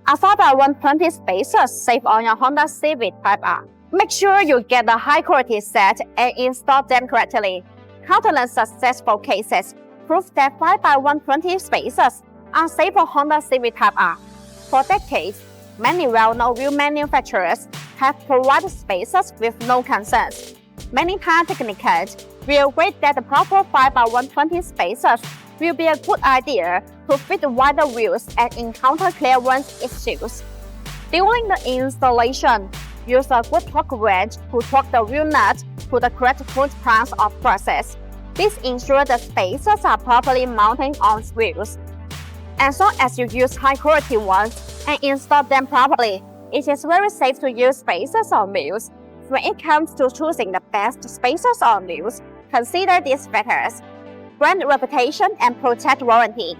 A 4x120 spacers save on your Honda Civic Type R. Make sure you get the high-quality set and install them correctly. Countless successful cases prove that 5x120 spacers are safe for Honda Civic Type R. For decades, many well-known wheel manufacturers have provided spacers with no concerns. Many car technicians will agree that the proper 5x120 spacers will be a good idea to fit wider wheels and encounter clearance issues. During the installation, use a good torque wrench to torque the wheel nut to the correct footprint of process. This ensures the spacers are properly mounted on wheels. As long as you use high-quality ones and install them properly, it is very safe to use spacers on wheels. When it comes to choosing the best spacers on wheels, consider these factors: brand reputation and product warranty,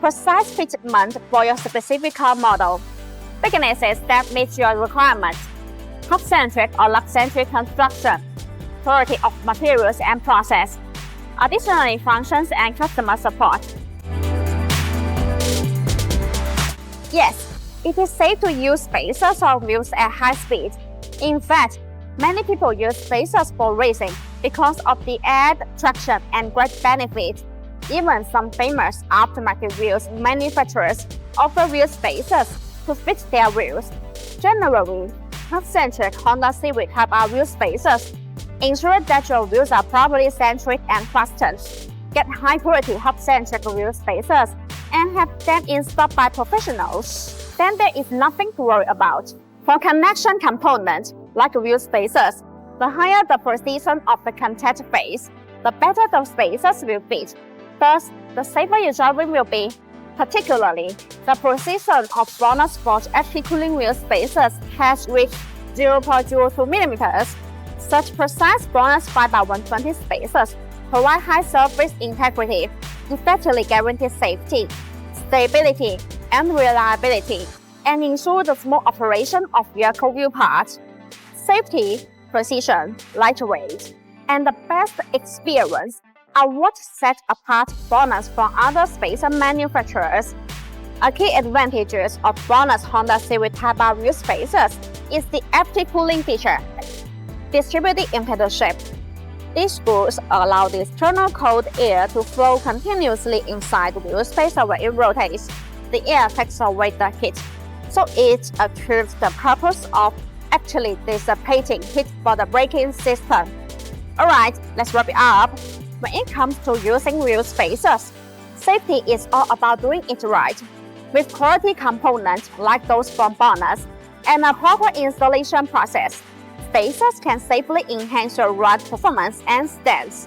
precise fitment for your specific car model, thicknesses that meet your requirements, top-centric or lug-centric construction, quality of materials and process, additionally functions and customer support. Yes, it is safe to use spacers on wheels at high speed. In fact, many people use spacers for racing because of the added traction and great benefit. Even some famous aftermarket wheels manufacturers offer wheel spacers to fit their wheels. Generally, top-centric Honda Civic Type R wheel spacers ensure that your wheels are properly centric and fastened. Get high-quality top-centric wheel spacers and have them installed by professionals. Then there is nothing to worry about. For connection components, like wheel spacers, the higher the precision of the contact phase, the better the spacers will fit. Thus, the safer your driving will be. Particularly, the precision of BONOSS FK cooling wheel spacers has reached 0.02 mm. Such precise BONOSS 5x120 spacers provide high surface integrity, effectively guarantee safety, stability, and reliability, and ensure the smooth operation of vehicle wheel parts. Safety, precision, lightweight, and the best experience are what set apart BONOSS from other spacer manufacturers. A key advantage of BONOSS Honda Civic Type R wheel spacers is the FK cooling feature. Distributed into the shape, these screws allow the external cold air to flow continuously inside the wheel spacer when it rotates. The air takes away the heat, so it achieves the purpose of actually dissipating heat for the braking system. Alright, let's wrap it up. When it comes to using wheel spacers, safety is all about doing it right. With quality components like those from BONOSS and a proper installation process, spacers can safely enhance your ride performance and stance.